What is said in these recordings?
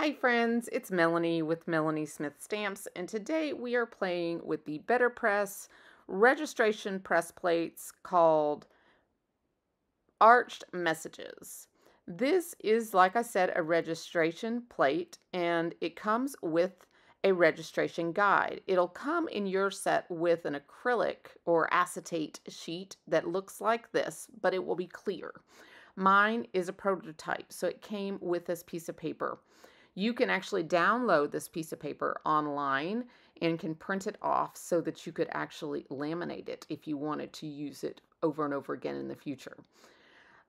Hi friends, it's Melanie with Melanie Smith Stamps, and today we are playing with the BetterPress registration press plates called Arched Messages. This is, like I said, a registration plate, and it comes with a registration guide. It'll come in your set with an acrylic or acetate sheet that looks like this, but it will be clear. Mine is a prototype, so it came with this piece of paper. You can actually download this piece of paper online and can print it off so that you could actually laminate it if you wanted to use it over and over again in the future.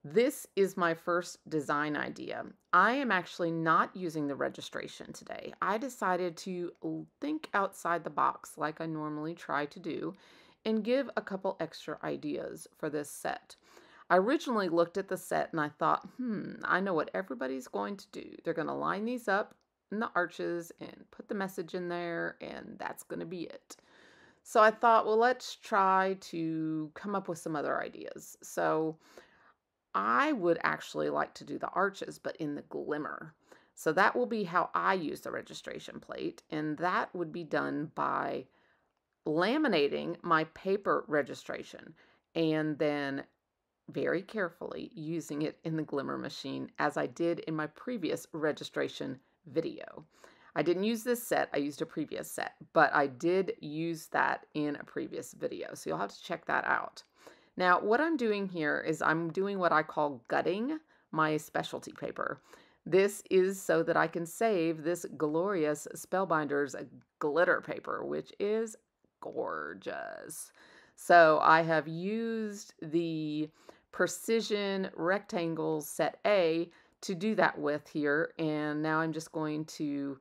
This is my first design idea. I am actually not using the registration today. I decided to think outside the box like I normally try to do and give a couple extra ideas for this set. I originally looked at the set and I thought, I know what everybody's going to do. They're going to line these up in the arches and put the message in there, and that's going to be it. So I thought, well, let's try to come up with some other ideas. So I would actually like to do the arches, but in the glimmer. So that will be how I use the registration plate, and that would be done by laminating my paper registration and then very carefully using it in the glimmer machine as I did in my previous registration video. I didn't use this set, I used a previous set, but I did use that in a previous video, so you'll have to check that out. Now, what I'm doing here is I'm doing what I call gutting my specialty paper. This is so that I can save this glorious Spellbinders glitter paper, which is gorgeous. So I have used the Precision Rectangles Set A to do that with here, and now I'm just going to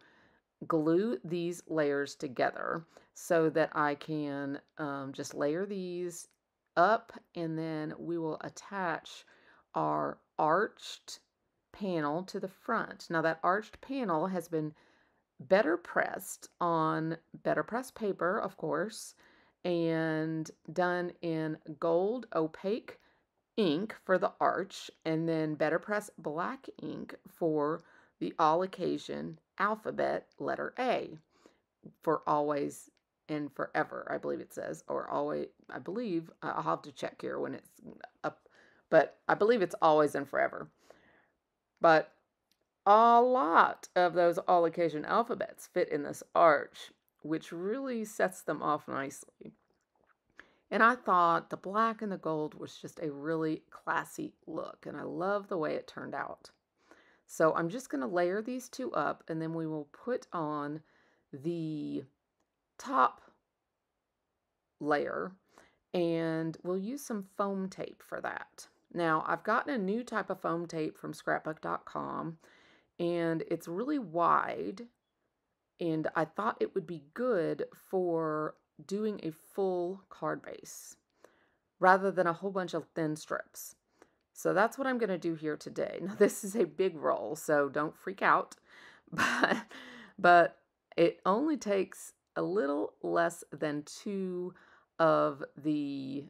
glue these layers together so that I can just layer these up, and then we will attach our arched panel to the front. Now that arched panel has been better pressed on BetterPress paper, of course, and done in gold opaque ink for the arch, and then BetterPress black ink for the all occasion alphabet letter A for always and forever, I believe it says, or always. I believe I'll have to check here when it's up, but I believe it's always and forever. But a lot of those all occasion alphabets fit in this arch, which really sets them off nicely. And I thought the black and the gold was just a really classy look, and I love the way it turned out. So I'm just going to layer these two up, and then we will put on the top layer, and we'll use some foam tape for that. Now, I've gotten a new type of foam tape from scrapbook.com, and it's really wide, and I thought it would be good for doing a full card base rather than a whole bunch of thin strips. So that's what I'm going to do here today. Now this is a big roll, so don't freak out, but it only takes a little less than 2 of the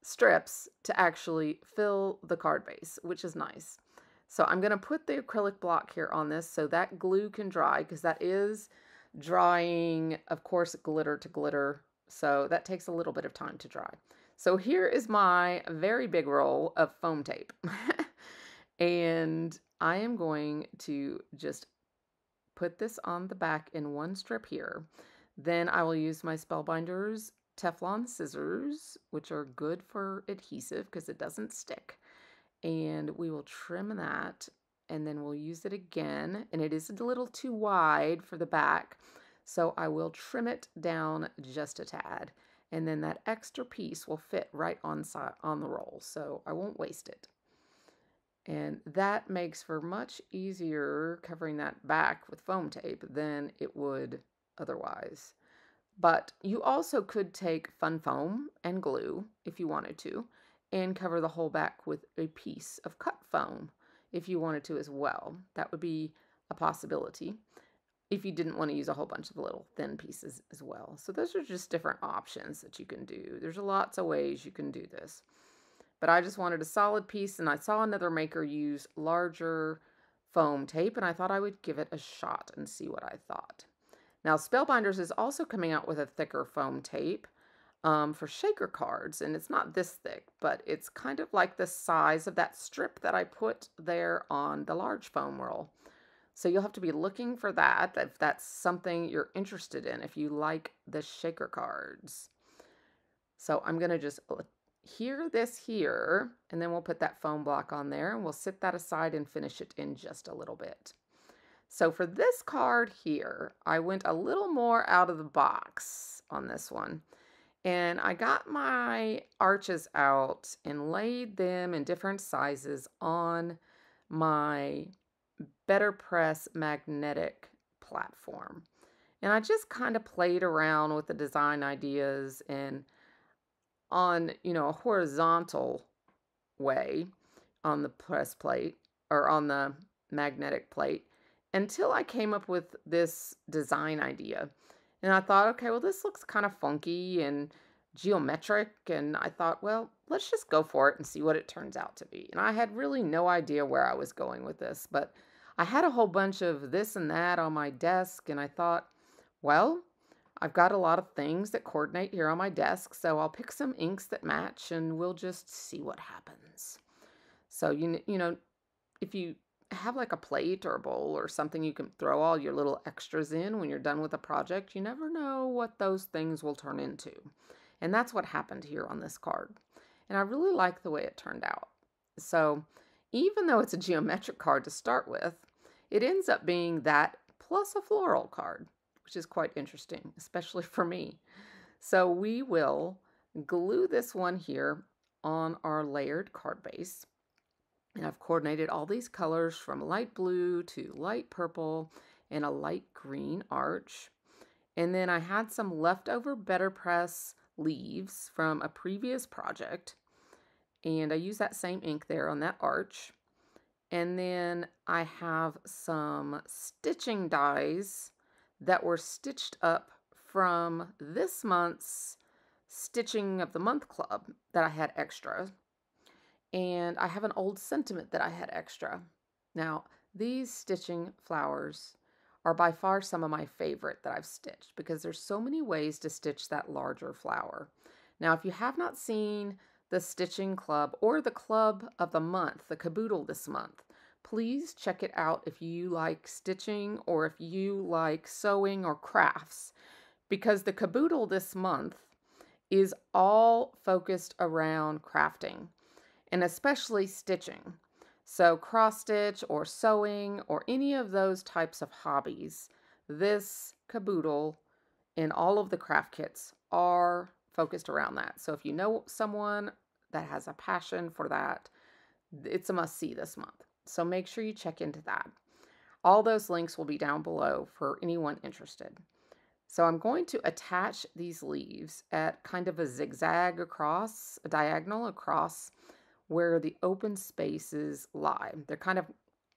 strips to actually fill the card base, which is nice. So I'm going to put the acrylic block here on this so that glue can dry, because that is drying, of course, glitter to glitter. So that takes a little bit of time to dry. So here is my very big roll of foam tape. And I am going to just put this on the back in one strip here. Then I will use my Spellbinders Teflon scissors, which are good for adhesive because it doesn't stick. And we will trim that, and then we'll use it again, and it is a little too wide for the back, so I will trim it down just a tad, and then that extra piece will fit right on the roll, so I won't waste it. And that makes for much easier covering that back with foam tape than it would otherwise. But you also could take fun foam and glue if you wanted to, and cover the whole back with a piece of cut foam if you wanted to as well. That would be a possibility if you didn't want to use a whole bunch of little thin pieces as well. So those are just different options that you can do. There's lots of ways you can do this. But I just wanted a solid piece, and I saw another maker use larger foam tape, and I thought I would give it a shot and see what I thought. Now, Spellbinders is also coming out with a thicker foam tape for shaker cards, and it's not this thick, but it's kind of like the size of that strip that I put there on the large foam roll. So you'll have to be looking for that if that's something you're interested in, if you like the shaker cards. So I'm going to just adhere this here, and then we'll put that foam block on there, and we'll sit that aside and finish it in just a little bit. So for this card here, I went a little more out of the box on this one. And I got my arches out and laid them in different sizes on my BetterPress magnetic platform. And I just kind of played around with the design ideas and on, a horizontal way on the press plate or on the magnetic plate until I came up with this design idea. And I thought, okay, well, this looks kind of funky and geometric. And I thought, well, let's just go for it and see what it turns out to be. And I had really no idea where I was going with this, but I had a whole bunch of this and that on my desk. And I thought, well, I've got a lot of things that coordinate here on my desk, so I'll pick some inks that match and we'll just see what happens. So, if you have like a plate or a bowl or something you can throw all your little extras in when you're done with a project, you never know what those things will turn into. And that's what happened here on this card. And I really like the way it turned out. So even though it's a geometric card to start with, it ends up being that plus a floral card, which is quite interesting, especially for me. So we will glue this one here on our layered card base. And I've coordinated all these colors from light blue to light purple and a light green arch. And then I had some leftover BetterPress leaves from a previous project. And I used that same ink there on that arch. And then I have some stitching dies that were stitched up from this month's Stitching of the Month Club that I had extra. And I have an old sentiment that I had extra. Now, these stitching flowers are by far some of my favorite that I've stitched because there's so many ways to stitch that larger flower. Now, if you have not seen the Stitching Club or the Club of the Month, the caboodle this month, please check it out if you like stitching or if you like sewing or crafts, because the caboodle this month is all focused around crafting and especially stitching. So cross stitch or sewing or any of those types of hobbies, this caboodle and all of the craft kits are focused around that. So if you know someone that has a passion for that, it's a must-see this month. So make sure you check into that. All those links will be down below for anyone interested. So I'm going to attach these leaves at kind of a zigzag across, a diagonal across where the open spaces lie. They're kind of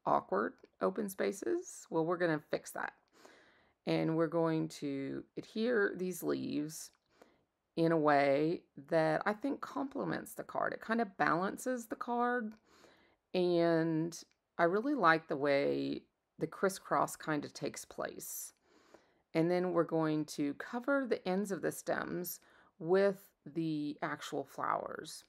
awkward open spaces. Well, we're going to fix that. And we're going to adhere these leaves in a way that I think complements the card. It kind of balances the card. And I really like the way the crisscross kind of takes place. And then we're going to cover the ends of the stems with the actual flowers.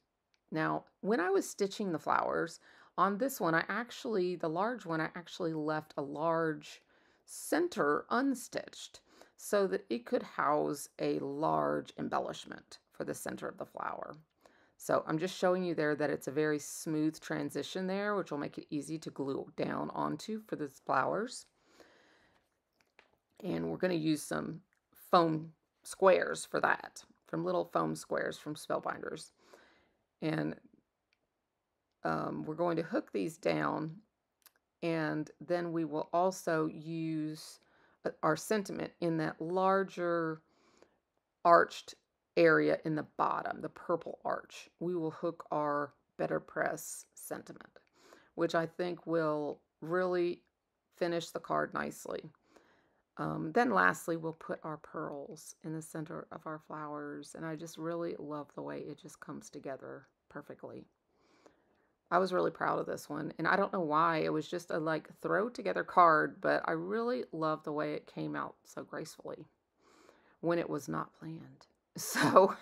Now, when I was stitching the flowers, on this one, the large one, I actually left a large center unstitched so that it could house a large embellishment for the center of the flower. So I'm just showing you there that it's a very smooth transition there, which will make it easy to glue down onto for the flowers. And we're going to use some foam squares for that, from little foam squares from Spellbinders. And we're going to hook these down, and then we will also use our sentiment in that larger arched area in the bottom, the purple arch. We will hook our BetterPress sentiment, which I think will really finish the card nicely. Then lastly, we'll put our pearls in the center of our flowers, and I just really love the way it just comes together perfectly. I was really proud of this one, and I don't know why. It was just a like throw together card, but I really love the way it came out so gracefully when it was not planned. So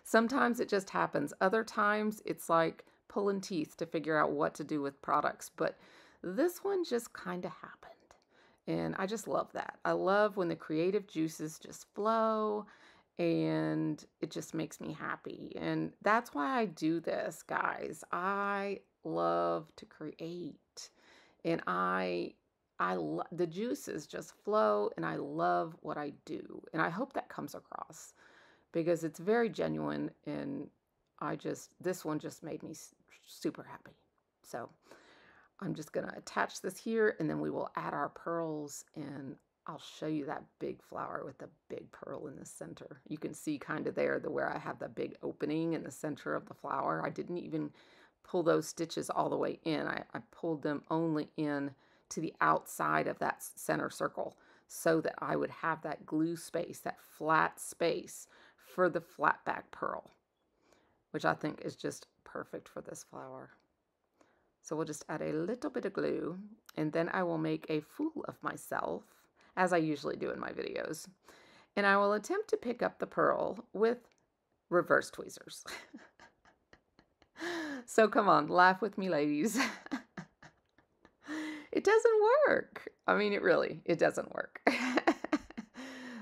sometimes it just happens. Other times it's like pulling teeth to figure out what to do with products, but this one just kind of happened. And I just love that. I love when the creative juices just flow and it just makes me happy. And that's why I do this, guys. I love to create. And the juices just flow and I love what I do. And I hope that comes across because it's very genuine and this one just made me super happy. So I'm just going to attach this here and then we will add our pearls and I'll show you that big flower with the big pearl in the center. You can see kind of there where I have the big opening in the center of the flower. I didn't even pull those stitches all the way in. I pulled them only in to the outside of that center circle so that I would have that glue space, that flat space for the flat back pearl, which I think is just perfect for this flower. So we'll just add a little bit of glue and then I will make a fool of myself as I usually do in my videos. And I will attempt to pick up the pearl with reverse tweezers. So come on, laugh with me, ladies. It doesn't work. I mean, it doesn't work.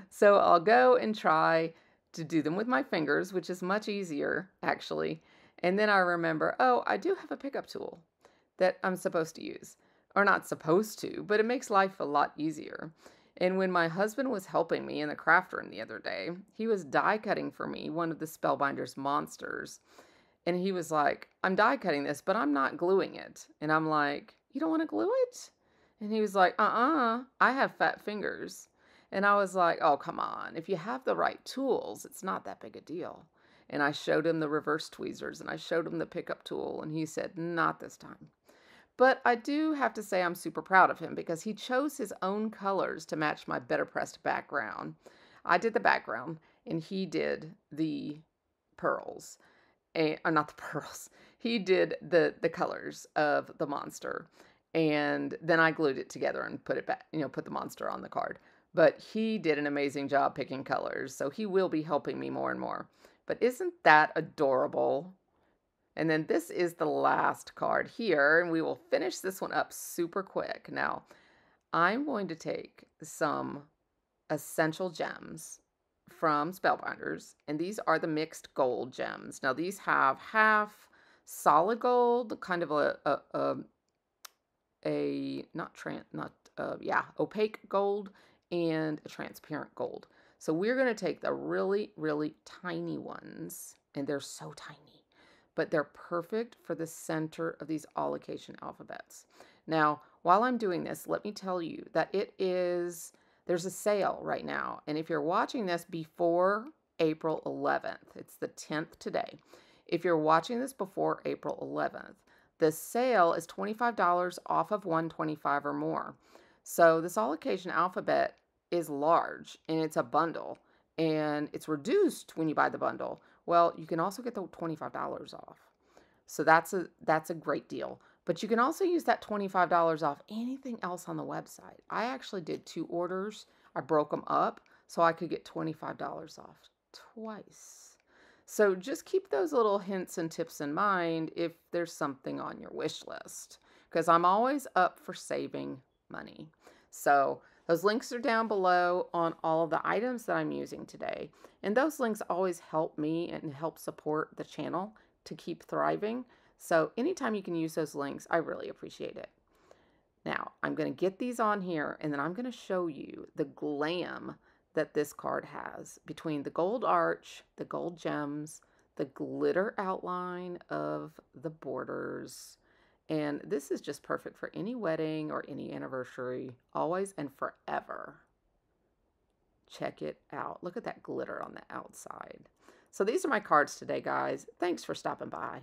So I'll go and try to do them with my fingers, which is much easier, actually. And then I remember, oh, I do have a pickup tool that I'm supposed to use. Or not supposed to, but it makes life a lot easier. And when my husband was helping me in the craft room the other day, he was die cutting for me one of the Spellbinders monsters. And he was like, I'm die cutting this, but I'm not gluing it. And I'm like, you don't want to glue it? And he was like, I have fat fingers. And I was like, oh, come on. If you have the right tools, it's not that big a deal. And I showed him the reverse tweezers and I showed him the pickup tool. And he said, not this time. But I do have to say I'm super proud of him because he chose his own colors to match my BetterPress background. I did the background and he did the pearls. Or not the pearls. He did the colors of the monster. And then I glued it together and put it back, put the monster on the card. But he did an amazing job picking colors. So he will be helping me more and more. But isn't that adorable? And then this is the last card here, and we will finish this one up super quick. Now, I'm going to take some essential gems from Spellbinders, and these are the mixed gold gems. Now, these have half solid gold, kind of opaque gold, and a transparent gold. So we're going to take the really, really tiny ones, and they're so tiny, but they're perfect for the center of these allocation alphabets. Now, while I'm doing this, let me tell you that there's a sale right now. And if you're watching this before April 11th, it's the 10th today. If you're watching this before April 11th, the sale is $25 off of $125 or more. So this allocation alphabet is large and it's a bundle and it's reduced when you buy the bundle. Well, you can also get the $25 off. So that's a great deal. But you can also use that $25 off anything else on the website. I actually did 2 orders. I broke them up so I could get $25 off twice. So just keep those little hints and tips in mind if there's something on your wish list, because I'm always up for saving money. So those links are down below on all of the items that I'm using today. And those links always help me and help support the channel to keep thriving. So anytime you can use those links, I really appreciate it. Now, I'm going to get these on here and then I'm going to show you the glam that this card has between the gold arch, the gold gems, the glitter outline of the borders. And this is just perfect for any wedding or any anniversary, always and forever. Check it out. Look at that glitter on the outside. So these are my cards today, guys. Thanks for stopping by.